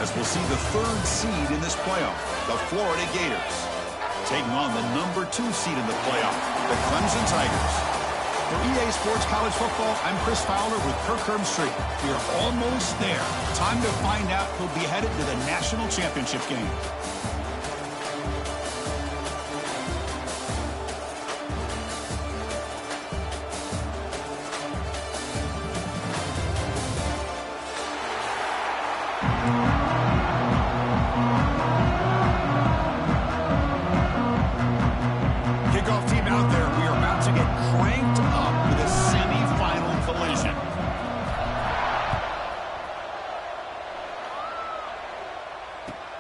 as we'll see the third seed in this playoff, the Florida Gators, taking on the number 2 seed in the playoff, the Clemson Tigers. For EA Sports College Football, I'm Chris Fowler with Kirk Herbstreit. We're almost there. Time to find out who'll be headed to the national championship game.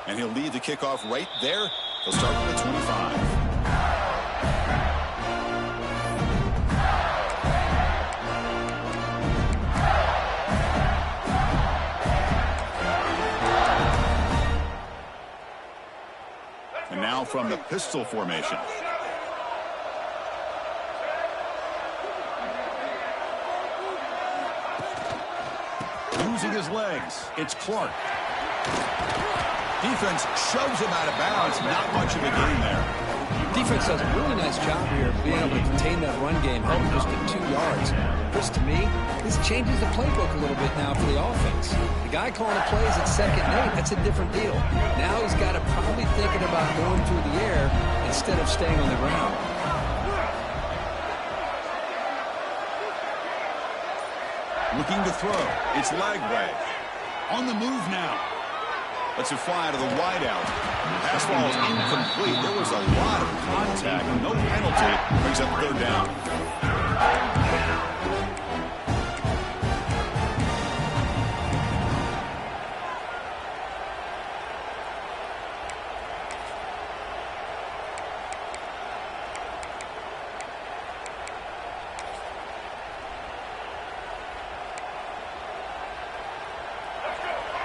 And he'll lead the kickoff right there. He'll start with the 25. And now from the pistol formation. Using his legs, it's Clark. Defense shoves him out of bounds. Not much of a gain there. Defense does a really nice job here of being able to contain that run game, held just to 2 yards. Chris, to me, this changes the playbook a little bit now for the offense. The guy calling the plays at 2nd and 8, that's a different deal. Now he's got to probably thinking about going through the air instead of staying on the ground. Looking to throw. It's Lagway. On the move now. Lets it fly to the wideout. Pass ball is incomplete. There was a lot of contact. No penalty. Brings up 3rd down.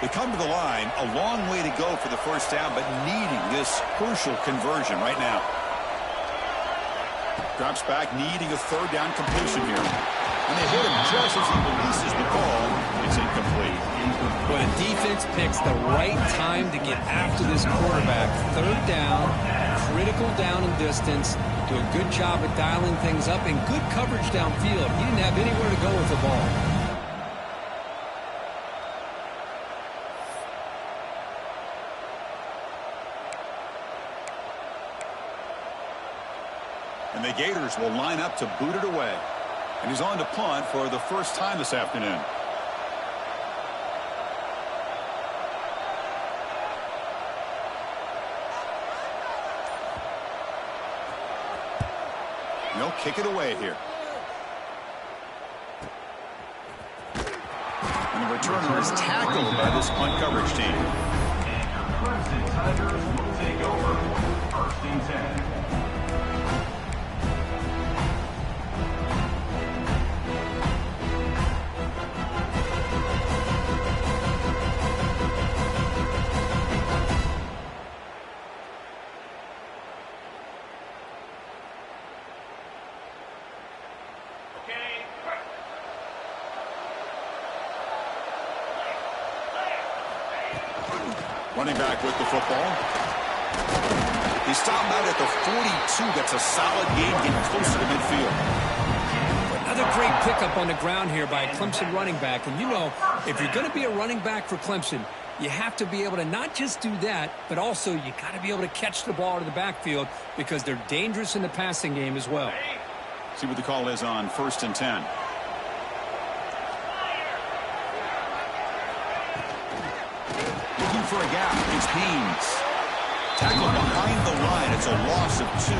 They come to the line, a long way to go for the first down, but needing this crucial conversion right now. Drops back, needing a 3rd down completion here. And they hit him just as he releases the ball. It's incomplete. But a defense picks the right time to get after this quarterback. 3rd down, critical down and distance. Do a good job of dialing things up and good coverage downfield. He didn't have anywhere to go with the ball. And the Gators will line up to boot it away. And he's on to punt for the first time this afternoon. And they'll kick it away here. And the returner is tackled by this punt coverage team. And your Clemson Tigers will take over 1st and 10. Running back with the football. He stopped out at the 42. That's a solid gain, getting closer to midfield. Another great pickup on the ground here by a Clemson running back. And you know, if you're going to be a running back for Clemson, you have to be able to not just do that, but also you got to be able to catch the ball to the backfield because they're dangerous in the passing game as well. See what the call is on 1st and 10. For a gap, it's Haynes. Tackled behind the line. It's a loss of 2.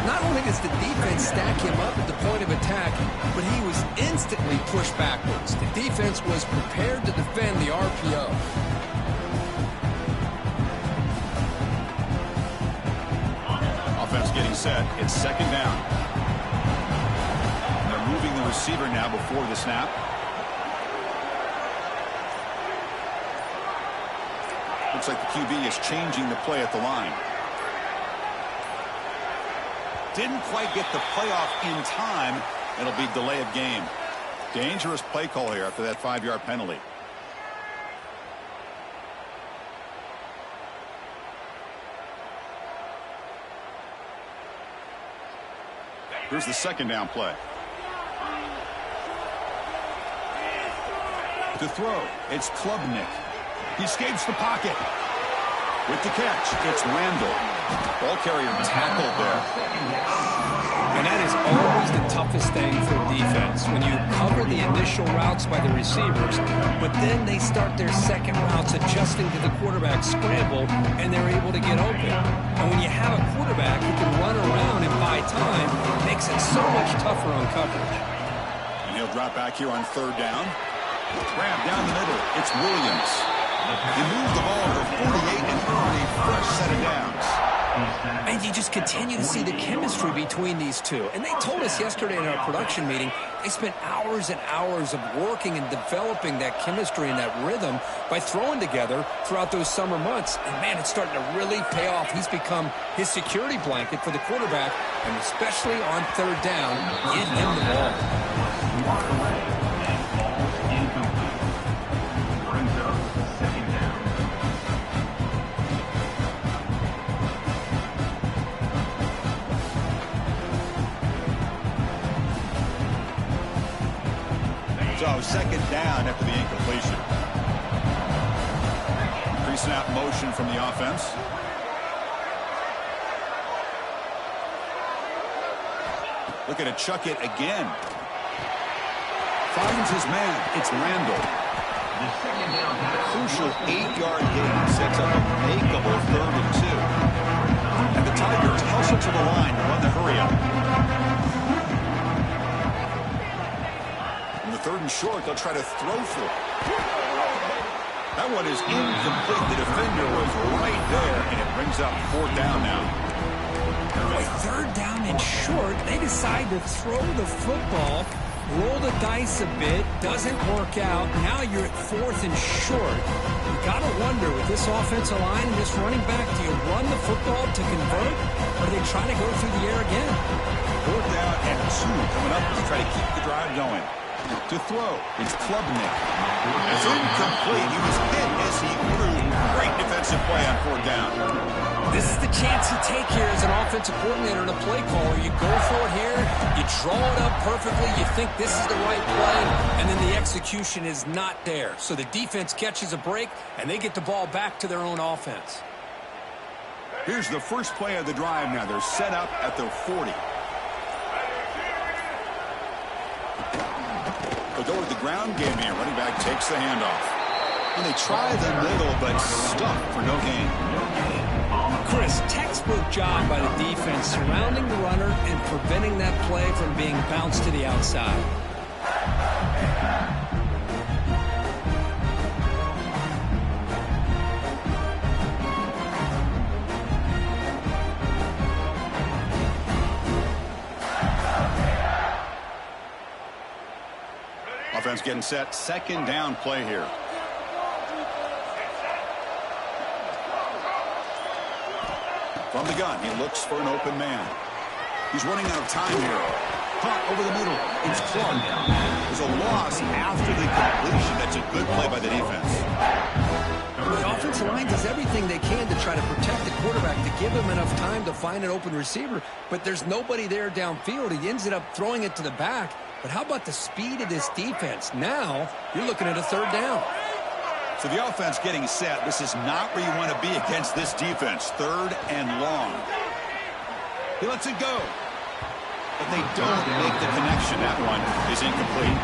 Not only does the defense stack him up at the point of attack, but he was instantly pushed backwards. The defense was prepared to defend the RPO. Offense getting set. It's 2nd down. And they're moving the receiver now before the snap. Looks like the QB is changing the play at the line. Didn't quite get the playoff in time. It'll be delay of game. Dangerous play call here after that 5-yard penalty. Here's the second down play. To throw, it's Klubnik. He escapes the pocket. With the catch, it's Randall. Ball carrier tackled there. And that is always the toughest thing for a defense, when you cover the initial routes by the receivers, but then they start their second routes adjusting to the quarterback scramble, and they're able to get open. And when you have a quarterback who can run around and buy time, it makes it so much tougher on coverage. And he'll drop back here on third down. Grab down the middle. It's Williams. He moved the ball to 48 and earned a fresh set of downs. And you just continue to see the chemistry between these two. And they told us yesterday in our production meeting, they spent hours and hours of working and developing that chemistry and that rhythm by throwing together throughout those summer months. And, man, it's starting to really pay off. He's become his security blanket for the quarterback, and especially on third down, give him the ball. So second down after the incompletion. Pre-snap motion from the offense. Looking to chuck it again. Finds his man. It's Randall. Crucial 8-yard gain sets up a makeable 3rd and 2. And the Tigers hustle to the line to run the hurry up. 3rd and short, they'll try to throw for it. That one is incomplete. The defender was right there, and it brings up 4th down now. With 3rd down and short, they decide to throw the football, roll the dice a bit, doesn't work out. Now you're at 4th and short. You got to wonder, with this offensive line and this running back, do you run the football to convert, or do they try to go through the air again? 4th down and 2 coming up as they try to keep the drive going. To throw, it's Klubnik. It's incomplete. He was hit as he threw. Great defensive play on 4th down. This is the chance you take here as an offensive coordinator and a play caller. You go for it here, you draw it up perfectly, you think this is the right play, and then the execution is not there. So the defense catches a break, and they get the ball back to their own offense. Here's the first play of the drive now. They're set up at their 40. They'll go with the ground game here. Running back takes the handoff. And they try the middle, but stuck for no gain. Chris, textbook job by the defense surrounding the runner and preventing that play from being bounced to the outside. Offense getting set. 2nd down play here. From the gun, he looks for an open man. He's running out of time here. Caught over the middle. It's Clark. There's a loss after the completion. That's a good play by the defense. The offensive line does everything they can to try to protect the quarterback, to give him enough time to find an open receiver, but there's nobody there downfield. He ends up throwing it to the back. But how about the speed of this defense? Now you're looking at a 3rd down. So the offense getting set. This is not where you want to be against this defense. 3rd and long. He lets it go. But they don't make the connection. That one is incomplete.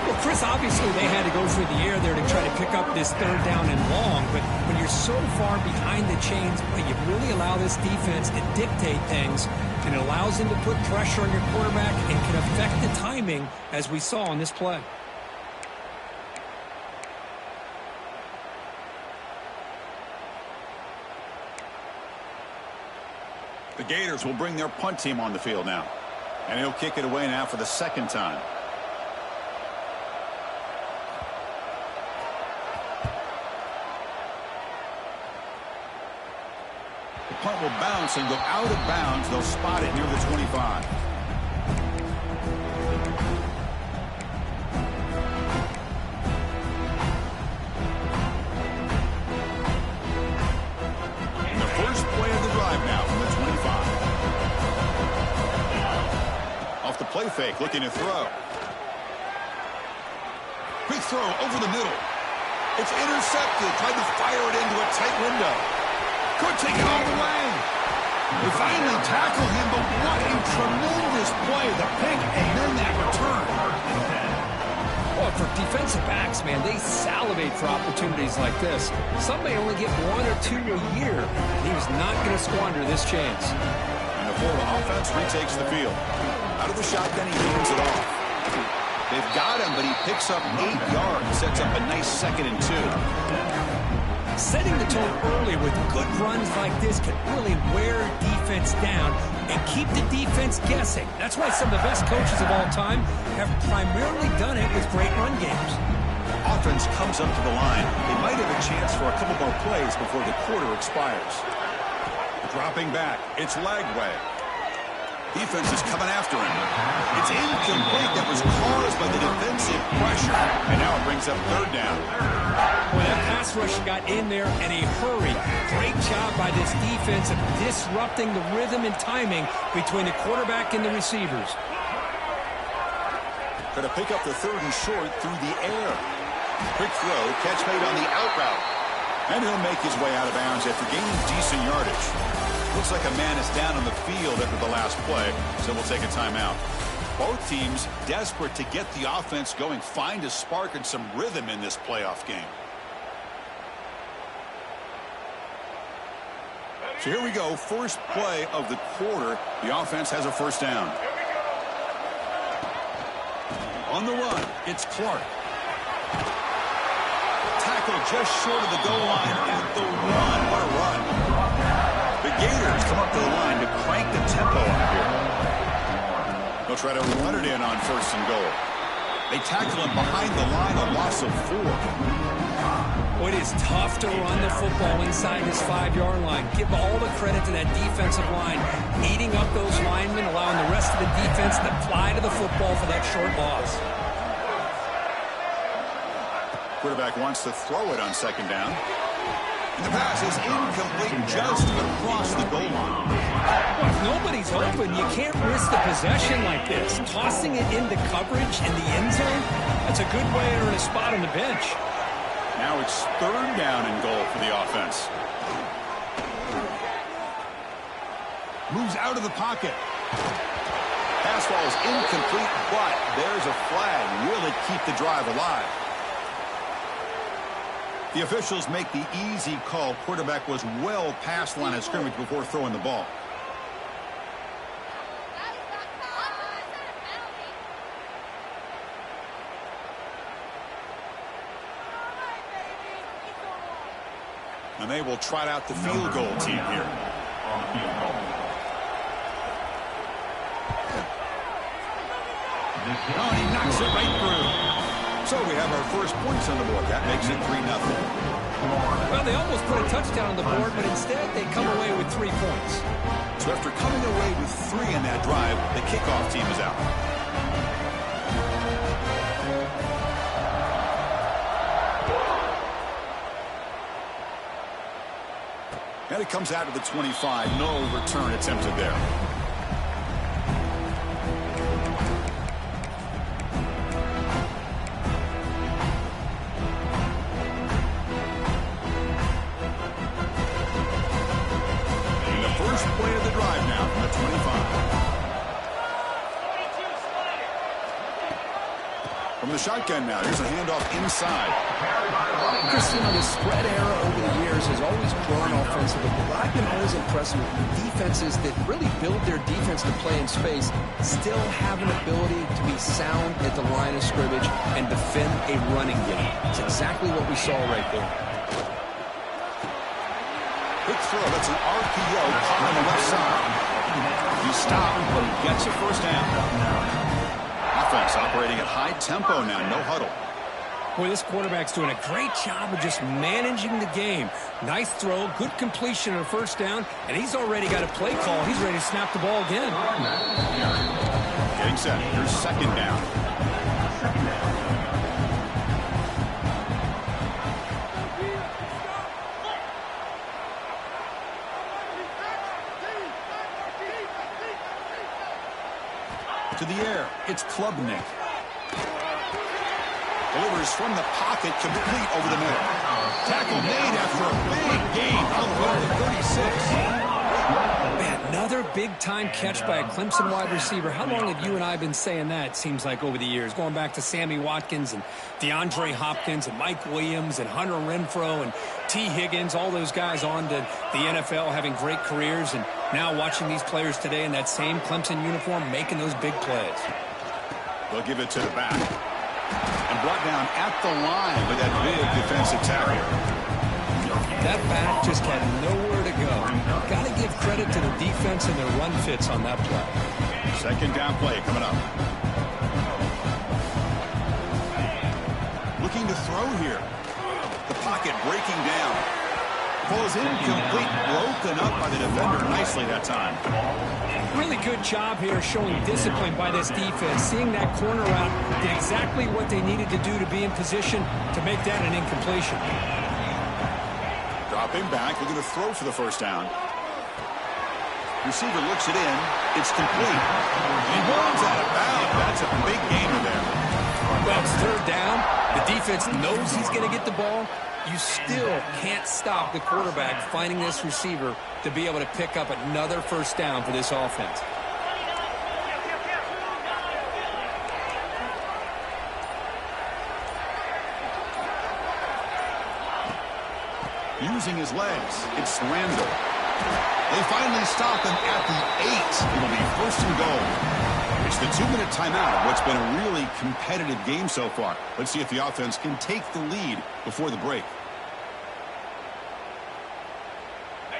Well, Chris, obviously they had to go through the air there to try to pick up this 3rd down and long. But when you're so far behind the chains, you really allow this defense to dictate things. And it allows them to put pressure on your quarterback and can affect the timing, as we saw on this play. The Gators will bring their punt team on the field now. And he'll kick it away now for the 2nd time. The punt will bounce and go out of bounds. They'll spot it near the 25. And the first play of the drive now from the 25. Play fake, looking to throw. Quick throw over the middle. It's intercepted. Tried to fire it into a tight window. Could take it all the way. They finally tackle him, but what a tremendous play. The pick and then that return. Well, for defensive backs, man, they salivate for opportunities like this. Some may only get 1 or 2 a year, and he was not going to squander this chance. And the Florida offense retakes the field. Out of the shotgun, he hands it off. They've got him, but he picks up 8 yards, sets up a nice 2nd and 2. Setting the tone early with good runs like this can really wear defense down and keep the defense guessing. That's why some of the best coaches of all time have primarily done it with great run games. Offense comes up to the line. They might have a chance for a couple more plays before the quarter expires. Dropping back, it's Lagway. Defense is coming after him. It's incomplete. That was caused by the defensive pressure. And now it brings up 3rd down. Well, that pass rush got in there in a hurry. Great job by this defense of disrupting the rhythm and timing between the quarterback and the receivers. Going to pick up the 3rd and short through the air. Quick throw, catch made on the out route. And he'll make his way out of bounds after gaining decent yardage. Looks like a man is down on the field after the last play, so we'll take a timeout. Both teams desperate to get the offense going, find a spark and some rhythm in this playoff game. So here we go, first play of the quarter. The offense has a 1st down. On the run, it's Clark. Tackle just short of the goal line at the 1. What a run. The Gators come up to the line to crank the tempo up here. They'll try to run it in on 1st and goal. They tackle him behind the line, a loss of 4. Well, it is tough to run the football inside his 5-yard line. Give all the credit to that defensive line, eating up those linemen, allowing the rest of the defense to fly to the football for that short loss. Quarterback wants to throw it on 2nd down. And the pass is incomplete just across the goal line. Well, if nobody's open, you can't risk the possession like this. Tossing it into coverage in the end zone, that's a good way to earn a spot on the bench. Now it's 3rd down and goal for the offense. Moves out of the pocket. Pass ball is incomplete, but there's a flag. Will it keep the drive alive? The officials make the easy call. Quarterback was well past the line of scrimmage before throwing the ball. And they will trot out the field goal team here. Oh, he knocks it right through. So we have our first points on the board. That makes it 3-0. Well, they almost put a touchdown on the board, but instead they come away with 3 points. So after coming away with 3 in that drive, the kickoff team is out. And it comes out to the 25. No return attempted there. From the shotgun now, here's a handoff inside. Chris, you know, the spread era over the years has always grown offensively, but I've been always impressed with defenses that really build their defense to play in space, still have an ability to be sound at the line of scrimmage and defend a running game. It's exactly what we saw right there. Quick throw, that's an RPO caught on the left side. He stopped, but he gets a 1st down. Offense operating at high tempo now, no huddle. Boy, this quarterback's doing a great job of just managing the game. Nice throw, good completion on 1st down, and he's already got a play call. He's ready to snap the ball again. Getting set. Here's 2nd down. To the air, it's Klubnik. Delivers from the pocket, complete over the middle. Tackle made after a big gain all the way to 36. Man, another big-time catch by a Clemson wide receiver. How long have you and I been saying that, seems like, over the years? Going back to Sammy Watkins and DeAndre Hopkins and Mike Williams and Hunter Renfrow and T. Higgins, all those guys on to the NFL having great careers, and now watching these players today in that same Clemson uniform making those big plays. They'll give it to the back. And brought down at the line with that big defensive tackle. That back just had nowhere to go. Got to give credit to the defense and their run fits on that play. Second down play coming up. Looking to throw here. The pocket breaking down. Ball is incomplete, broken up by the defender nicely that time. Really good job here showing discipline by this defense. Seeing that corner out, did exactly what they needed to do to be in position to make that an incompletion. Dropping back, looking to throw for the first down. Receiver looks it in. It's complete. He runs out of bounds. That's a big gain there. Well, it's third down. The defense knows he's going to get the ball. You still can't stop the quarterback finding this receiver to be able to pick up another first down for this offense. Using his legs, it's Randall. They finally stop him at the 8. It'll be first and goal. It's the 2-minute timeout of what's been a really competitive game so far. Let's see if the offense can take the lead before the break.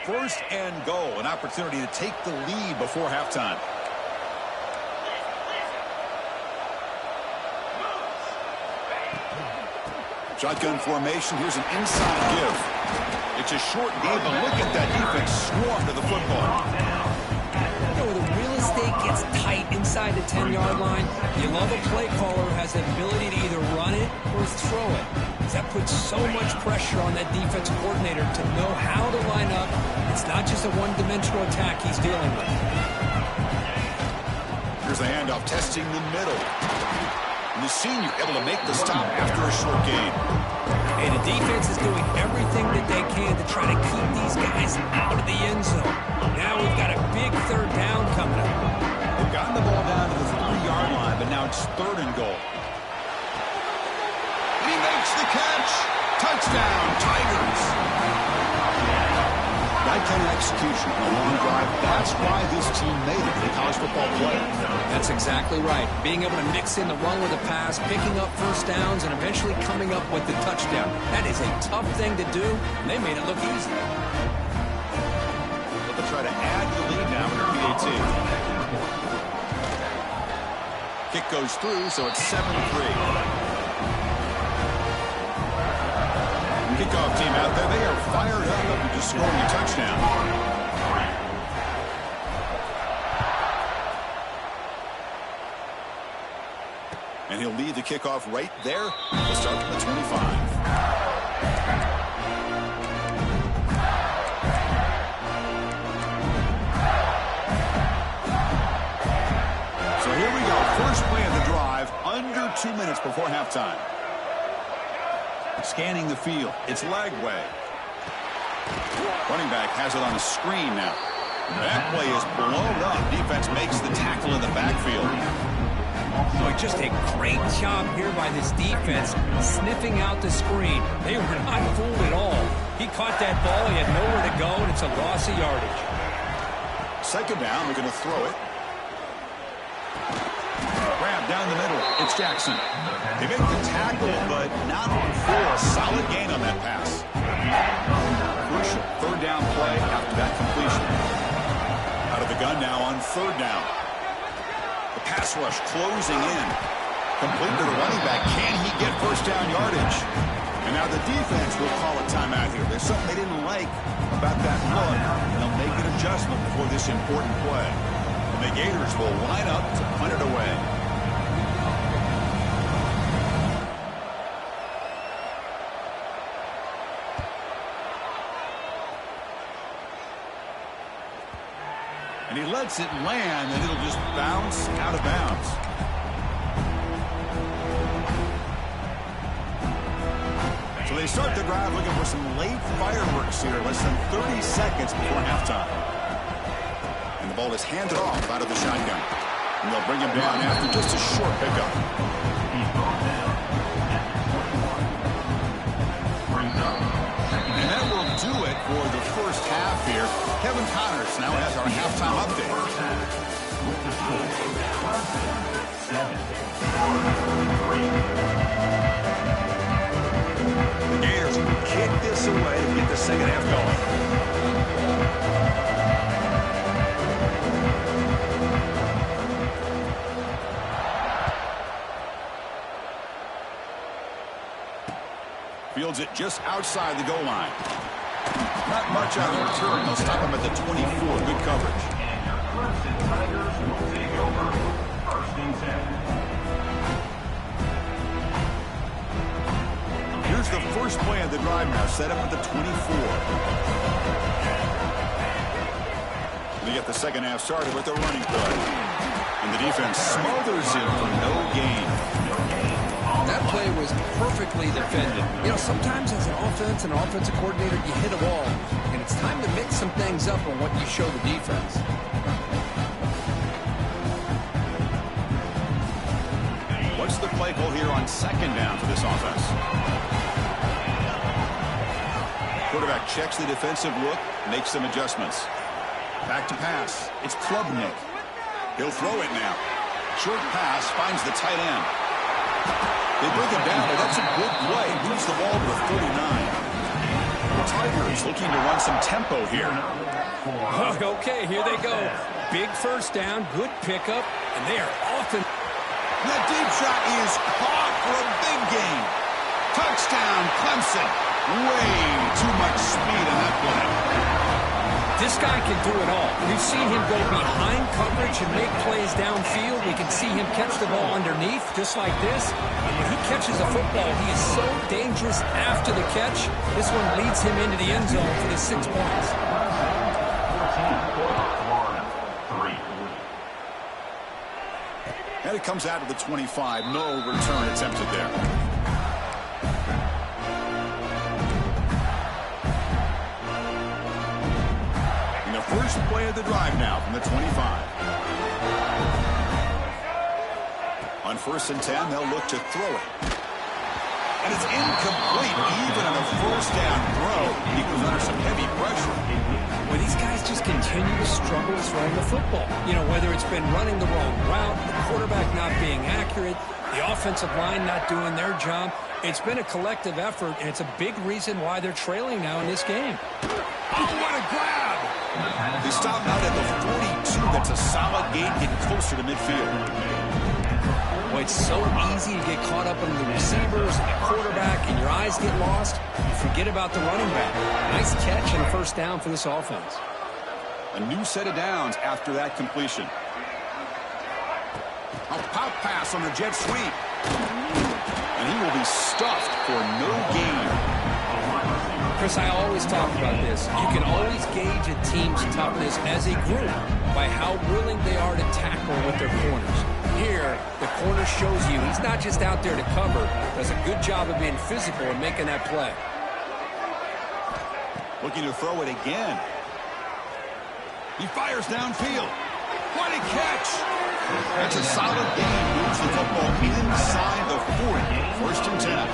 First and goal, an opportunity to take the lead before halftime. Shotgun formation, here's an inside give. It's a short game, but look at that defense swarm to the football. You know, the real estate gets tight inside the 10-yard line. You love a play caller who has the ability to either run it or throw it. That puts so much pressure on that defensive coordinator to know how to line up. It's not just a one-dimensional attack he's dealing with. Here's the handoff, testing the middle. And the senior able to make the stop after a short gain. And the defense is doing everything that they can to try to keep these guys out of the end zone. Now we've got a big third down coming up. They've gotten the ball down to the 3-yard line, but now it's third and goal. He makes the catch. Touchdown, Tigers. That kind of execution on a long drive, that's why this team made it to the college football playoff. That's exactly right. Being able to mix in the run with the pass, picking up first downs, and eventually coming up with the touchdown. That is a tough thing to do, and they made it look easy. But they'll try to add the lead now in their PAT. Kick goes through, so it's 7-3. Kickoff team out there, they are fired up after just scoring a touchdown. And he'll lead the kickoff right there. We'll start from the 25. So here we go. First play of the drive, under 2 minutes before halftime. Scanning the field. It's Lagway. Running back has it on a screen now. That play is blown up. Defense makes the tackle in the backfield. Boy, just a great job here by this defense, sniffing out the screen. They were not fooled at all. He caught that ball. He had nowhere to go, and it's a loss of yardage. Second down. We're going to throw it. Grab down the middle. It's Jackson. They make the tackle, but not on full. A solid gain on that pass. Crucial third down play after that completion. Out of the gun now on third down. The pass rush closing in. Complete to the running back. Can he get first down yardage? And now the defense will call a timeout here. There's something they didn't like about that look, and they'll make an adjustment before this important play. And the Gators will line up to punt it away. And he lets it land, and it'll just bounce out of bounds. So they start the drive looking for some late fireworks here, less than 30 seconds before halftime. And the ball is handed off out of the shotgun. And they'll bring him down after just a short pickup. And that will do it for the first half here. Kevin Connors now has our halftime update. The Gators kick this away to get the second half going. Fields it just outside the goal line. Not much on the return. They'll stop him at the 24. Good coverage. And your Clemson Tigers will take over. 1st and 10. Here's the first play of the drive now, set up at the 24. They get the second half started with a running play. And the defense smothers him for no gain. That play was perfectly defended. You know, sometimes as an offense and an offensive coordinator, you hit a wall. And it's time to mix some things up on what you show the defense. What's the play call here on second down for this offense? Quarterback checks the defensive look, makes some adjustments. Back to pass. It's Klubnik. He'll throw it now. Short pass finds the tight end. They break him down, but that's a good play. Moves the ball to the 39. The Tigers looking to run some tempo here. Okay, here they go. Big first down, good pickup, and they are often... The deep shot is caught for a big gain. Touchdown, Clemson. Way too much speed on that play. This guy can do it all. We've seen him go behind coverage and make plays downfield. We can see him catch the ball underneath, just like this. And when he catches a football, he is so dangerous after the catch. This one leads him into the end zone for the 6 points. And it comes out of the 25. No return attempted there. First play of the drive now from the 25. On 1st and 10, they'll look to throw it. And it's incomplete. Even on a first down throw, he was under some heavy pressure. Well, these guys just continue to struggle throwing the football. You know, whether it's been running the wrong route, the quarterback not being accurate, the offensive line not doing their job. It's been a collective effort, and it's a big reason why they're trailing now in this game. Oh, what a grab! They stop out at the 42. That's a solid gain, getting closer to midfield. Well, it's so easy to get caught up in the receivers and the quarterback, and your eyes get lost. You forget about the running back. Nice catch and a first down for this offense. A new set of downs after that completion. A pop pass on the jet sweep. And he will be stuffed for no gain. Chris, I always talk about this. You can always gauge a team's toughness as a group by how willing they are to tackle with their corners. Here, the corner shows you he's not just out there to cover, does a good job of being physical and making that play. Looking to throw it again. He fires downfield. What a catch! That's a solid gain. Moves the football inside the 40. 1st and 10.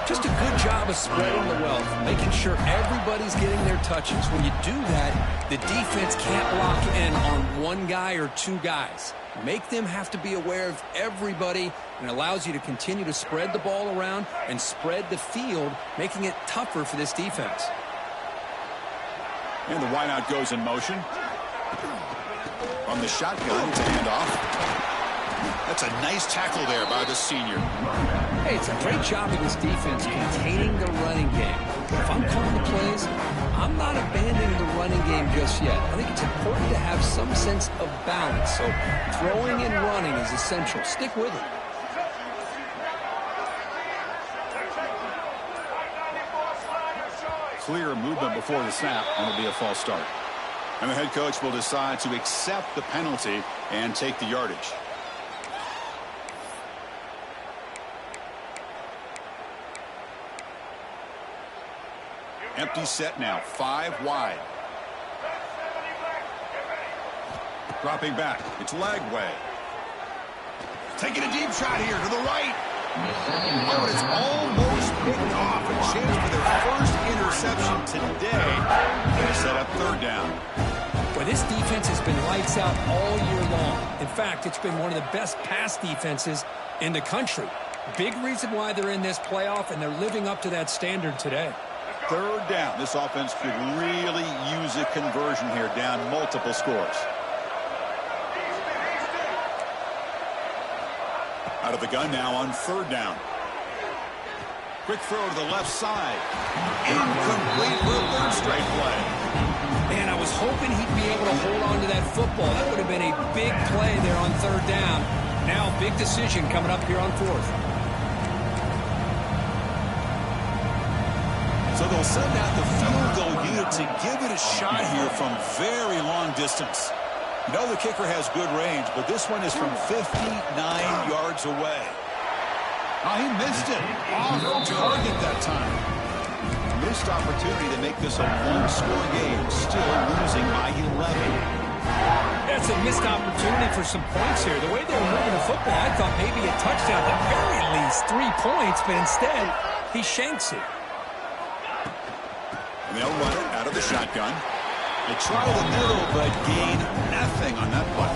Just a good job of spreading the wealth, making sure everybody's getting their touches. When you do that, the defense can't lock in on one guy or two guys. Make them have to be aware of everybody, and allows you to continue to spread the ball around and spread the field, making it tougher for this defense. And the wideout goes in motion. From the shotgun, it's a handoff. That's a nice tackle there by the senior. Hey, it's a great job of this defense containing the running game. If I'm calling the plays, I'm not abandoning the running game just yet. I think it's important to have some sense of balance. So throwing and running is essential. Stick with it. Clear movement before the snap, and it'll be a false start. And the head coach will decide to accept the penalty and take the yardage. Empty set now, 5 wide. Dropping back, it's leg way. Taking a deep shot here to the right. Oh, and it's almost picked off. A chance for their first interception today. They set up 3rd down. Well, this defense has been lights out all year long. In fact, it's been one of the best pass defenses in the country. Big reason why they're in this playoff, and they're living up to that standard today. 3rd down. This offense could really use a conversion here, down multiple scores. Out of the gun now on 3rd down. Quick throw to the left side. Incomplete for a 3rd straight play. Man, I was hoping he'd be able to hold on to that football. That would have been a big play there on 3rd down. Now, big decision coming up here on 4th. So they'll send out the field goal unit to give it a shot here from very long distance. You know the kicker has good range, but this one is from 59 yards away. Oh, he missed it. Off target that time. Missed opportunity to make this a one-score game. Still losing by 11. That's a missed opportunity for some points here. The way they were moving the football, I thought maybe a touchdown, at the very least 3 points, but instead he shanks it. And they'll run it out of the shotgun. They try the middle, but gain nothing on that play.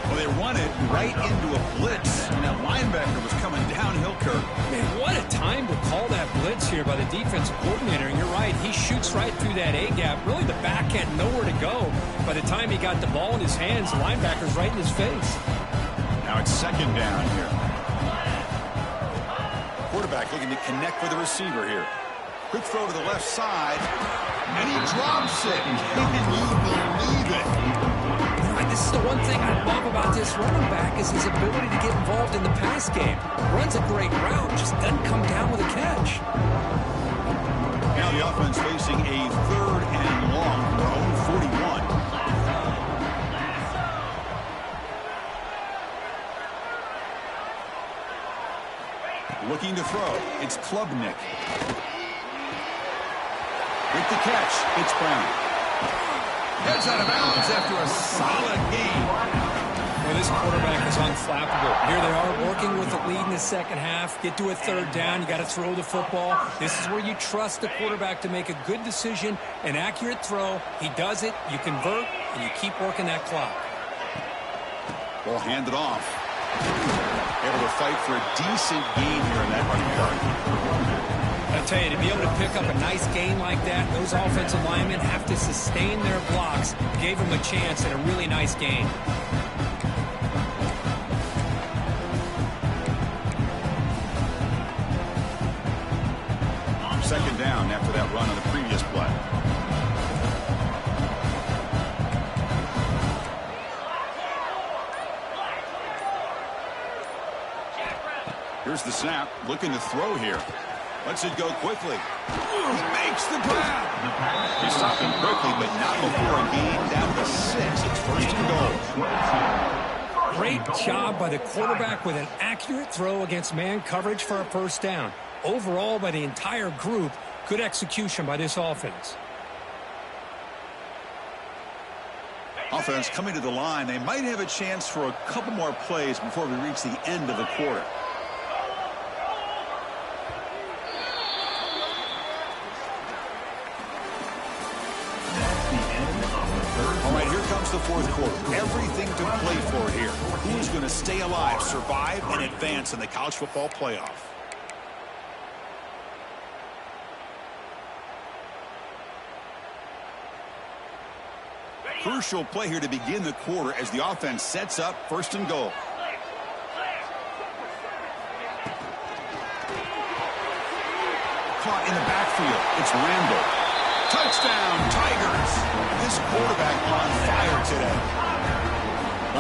Well, they run it right into a blitz, and that linebacker was coming downhill, Kirk. Man, what a time to call that blitz here by the defensive coordinator. And you're right, he shoots right through that A-gap. Really, the back had nowhere to go. By the time he got the ball in his hands, the linebacker's right in his face. Now it's 2nd down here. Quarterback looking to connect with the receiver here. Quick throw to the left side, and he drops it. Can you believe it? This is the one thing I love about this running back is his ability to get involved in the pass game. Runs a great route, just doesn't come down with a catch. Now the offense facing a 3rd and long from their own 41. Looking to throw, it's Klubnik. With the catch, it's Brown. Heads out of bounds after a solid game. Well, this quarterback is unflappable. Here they are working with the lead in the 2nd half. Get to a 3rd down. You got to throw the football. This is where you trust the quarterback to make a good decision, an accurate throw. He does it, you convert, and you keep working that clock. Ball handed off. Able to fight for a decent gain here in that running yard. I tell you, to be able to pick up a nice gain like that, those offensive linemen have to sustain their blocks. Gave them a chance and a really nice gain. Second down after that run on the previous play. Here's the snap. Looking to throw here. Lets it go quickly. He makes the grab. He's stopping quickly, but not before a gain down to 6. It's 1st and goal. Great job by the quarterback with an accurate throw against man coverage for a 1st down. Overall, by the entire group, good execution by this offense. Offense coming to the line. They might have a chance for a couple more plays before we reach the end of the quarter. The 4th quarter. Everything to play for here. Who's going to stay alive, survive, and advance in the college football playoff? Crucial play here to begin the quarter as the offense sets up 1st and goal. Caught in the backfield. It's Randall. Touchdown, Tigers. This quarterback on fire today.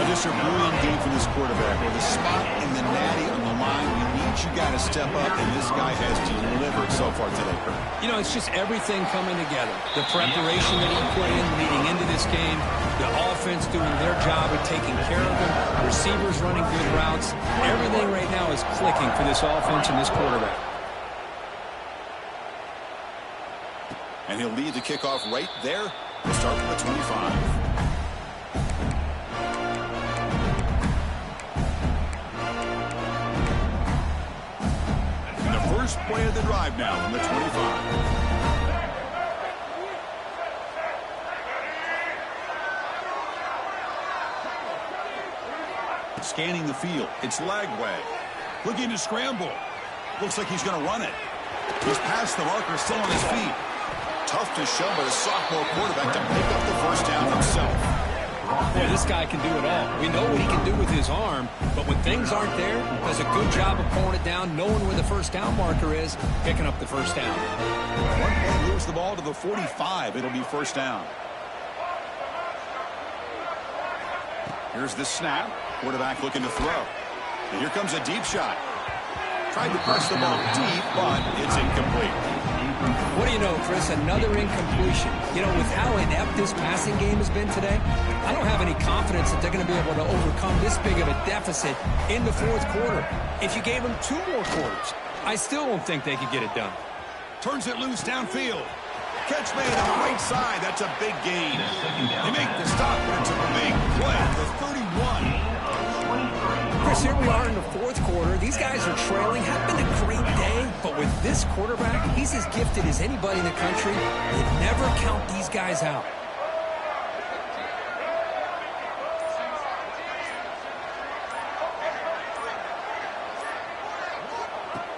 Just a brilliant game from this quarterback. With a spot in the natty on the line, you need you got to step up, and this guy has delivered so far today, Kurt. You know, it's just everything coming together. The preparation that he put in leading into this game, the offense doing their job of taking care of him, receivers running good routes. Everything right now is clicking for this offense and this quarterback. And he'll lead the kickoff right there. We'll start from the 25. First play of the drive now from the 25. Scanning the field. It's Lagway. Looking to scramble. Looks like he's going to run it. He's past the marker, still on his feet. Tough to show, but a sophomore quarterback to pick up the first down himself. Boy, this guy can do it all. We know what he can do with his arm, but when things aren't there, does a good job of pulling it down, knowing where the first down marker is, picking up the first down. One man moves the ball to the 45. It'll be first down. Here's the snap. Quarterback looking to throw. And here comes a deep shot. Tried to press the ball deep, but it's incomplete. What do you know, Chris? Another incompletion. You know, with how inept this passing game has been today, I don't have any confidence that they're going to be able to overcome this big of a deficit in the fourth quarter. If you gave them 2 more quarters, I still don't think they could get it done. Turns it loose downfield. Catch made on the right side. That's a big gain. They make the stop, but it's a big play. The 31. Chris, here we are in the fourth quarter. These guys are trailing. Had been a great day, but with this quarterback, he's as gifted as anybody in the country. You never count these guys out.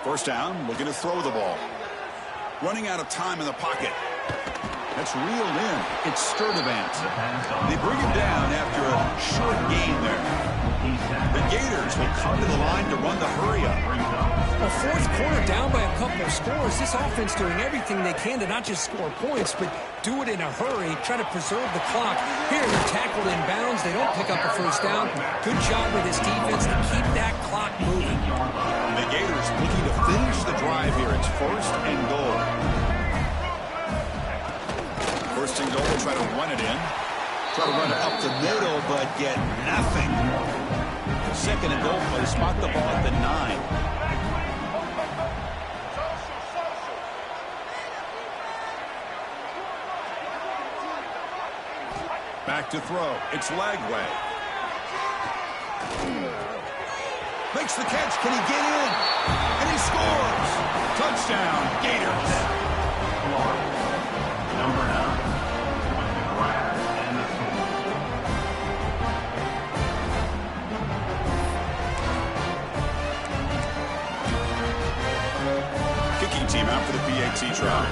First down, looking to throw the ball. Running out of time in the pocket. That's reeled in. It's Sturdivant. They bring him down after a short gain there. The Gators will come to the line to run the hurry-up. A fourth quarter down by a couple of scores. This offense doing everything they can to not just score points, but do it in a hurry, try to preserve the clock. Here, they're tackled in bounds. They don't pick up a first down. Good job with this defense to keep that clock moving. The Gators looking to finish the drive here. It's first and goal. First and goal, try to run it in. Try to run it up the middle, but get nothing. Second and goal play, spot the ball at the 9. Back to throw. It's Lagway. Makes the catch. Can he get in? And he scores. Touchdown, Gators. Number 9. With the grab and the score. Kicking team out for the PAT try.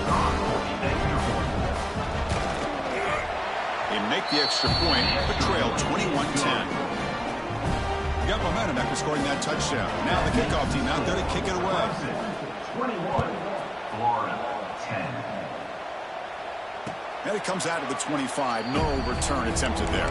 They make the extra point, but trail 21-10. Got momentum after scoring that touchdown. Now the kickoff team out there to kick it away. 21, Florida 10. And it comes out of the 25. No return attempted there.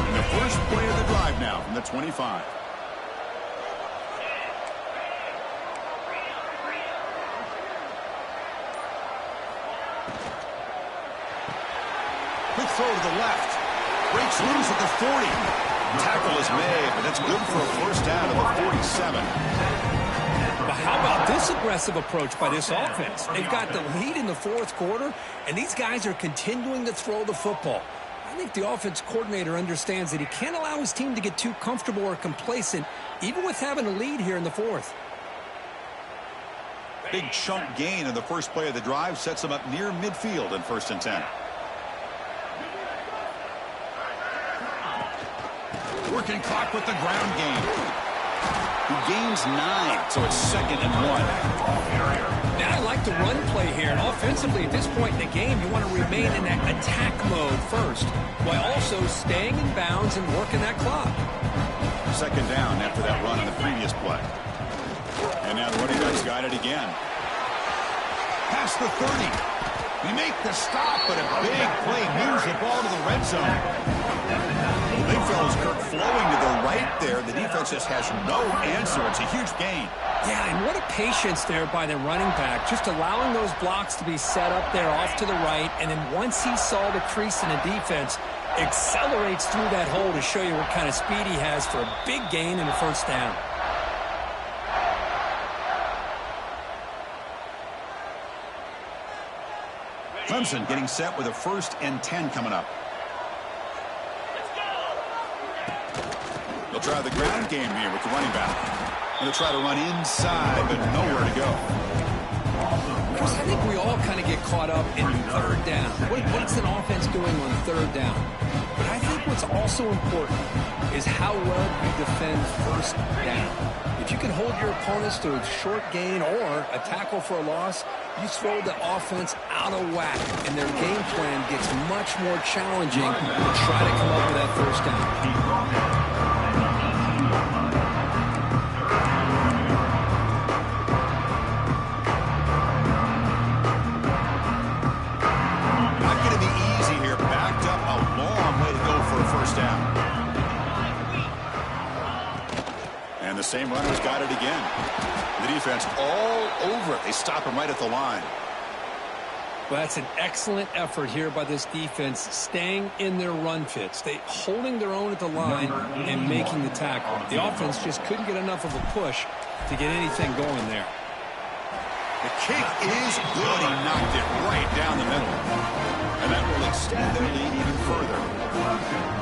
And the first play of the drive now from the 25. Quick throw to the left. Breaks loose at the 40. Tackle is made, but that's good for a first down at the 47. But how about this aggressive approach by this offense? They've got the lead in the fourth quarter, and these guys are continuing to throw the football. I think the offense coordinator understands that he can't allow his team to get too comfortable or complacent, even with having a lead here in the fourth. Big chunk gain in the first play of the drive sets them up near midfield in 1st and 10. Working clock with the ground game. He gains 9, so it's 2nd and 1. Now I like the run play here, and offensively at this point in the game, you want to remain in that attack mode first, while also staying in bounds and working that clock. second down after that run on the previous play. And now the running back's got it again. Past the 30. They make the stop, but a big play moves the ball to the red zone. The big fellow's Kirk flowing to the right there. The defense just has no answer. It's a huge gain. Yeah, and what a patience there by the running back, just allowing those blocks to be set up there off to the right, and then once he saw the crease in the defense, accelerates through that hole to show you what kind of speed he has for a big gain and a first down. Clemson getting set with a 1st and 10 coming up. They'll try the ground game here with the running back. Going to try to run inside, but nowhere to go. Chris, I think we all kind of get caught up in third down. What's an offense doing on third down? But I think what's also important is how well you defend first down. If you can hold your opponents to a short gain or a tackle for a loss, you throw the offense out of whack, and their game plan gets much more challenging to try to come up with that first down. And the same runner's got it again. The defense all over it. They stop him right at the line. Well, that's an excellent effort here by this defense, staying in their run fits. They holding their own at the line and making the tackle. The offense just couldn't get enough of a push to get anything going there. The kick is good. He knocked it right down the middle. And that will extend their lead even further.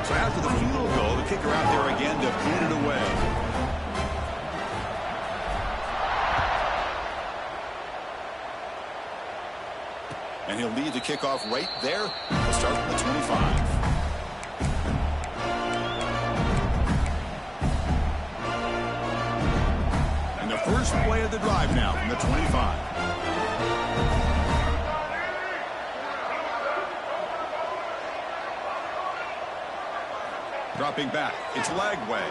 So after the field goal, the kicker out there again to put it away. And he'll lead the kickoff right there. He'll start from the 25. And the first play of the drive now from the 25. Dropping back. It's Lagway.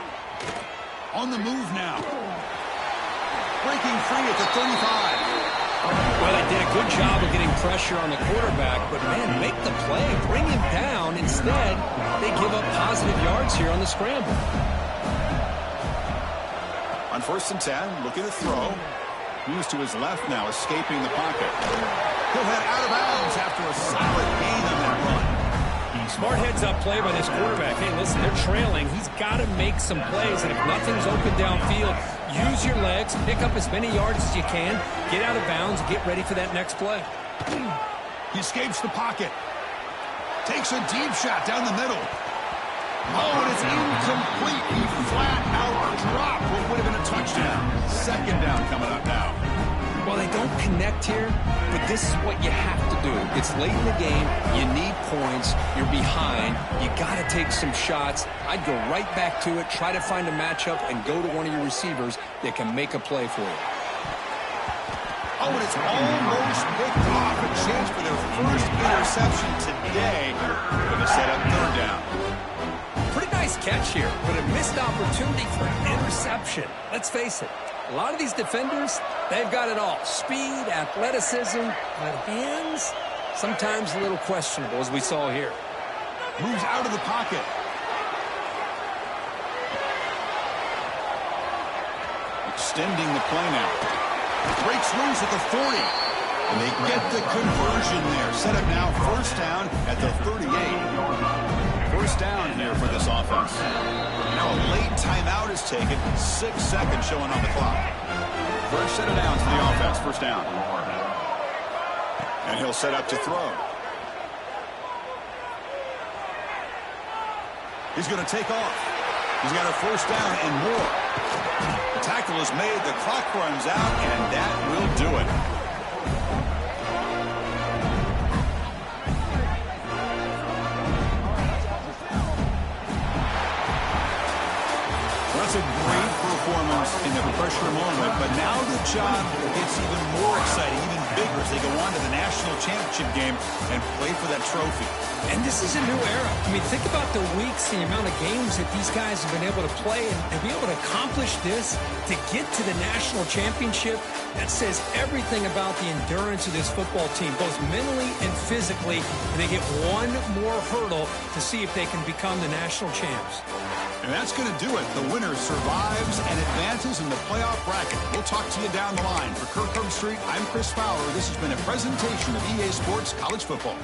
On the move now. Breaking free at the 35. Well, they did a good job of getting pressure on the quarterback, but, man, make the play, bring him down. Instead, they give up positive yards here on the scramble. On 1st and 10, looking to throw. Moves to his left now, escaping the pocket. He'll head out of bounds after a solid gain on that run. Smart heads-up play by this quarterback. Hey, listen, they're trailing. He's got to make some plays, and if nothing's open downfield, use your legs, pick up as many yards as you can, get out of bounds, and get ready for that next play. He escapes the pocket. Takes a deep shot down the middle. Oh, and it's incomplete. He flat out dropped what would have been a touchdown. 2nd down coming up now. Well, they don't connect here, but this is what you have to do. It's late in the game. You need points. You're behind. You got to take some shots. I'd go right back to it, try to find a matchup, and go to one of your receivers that can make a play for you. Oh, and it's almost picked off. A chance for their first interception today. Going to set up 3rd down. Pretty nice catch here, but a missed opportunity for an interception. Let's face it. A lot of these defenders, they've got it all. Speed, athleticism, but hands, sometimes a little questionable, as we saw here. Moves out of the pocket. Extending the play now. Breaks loose at the 40. And they get the conversion there. Set up now 1st down at the 38. 1st down here for this offense. Now a late timeout is taken. 6 seconds showing on the clock. First set of downs for the offense. 1st down. And he'll set up to throw. He's going to take off. He's got a 1st down and more. The tackle is made. The clock runs out, and that will do it. That's a great performance in the pressure moment, but now the job gets even more exciting, even bigger as they go on to the national championship game and play for that trophy. And this is a new era. I mean, think about the weeks, the amount of games that these guys have been able to play and be able to accomplish this, to get to the national championship. That says everything about the endurance of this football team, both mentally and physically. And they get one more hurdle to see if they can become the national champs. And that's going to do it. The winner survives and advances in the playoff bracket. We'll talk to you down the line. For Kirkland Street, I'm Chris Fowler. This has been a presentation of EA Sports College Football.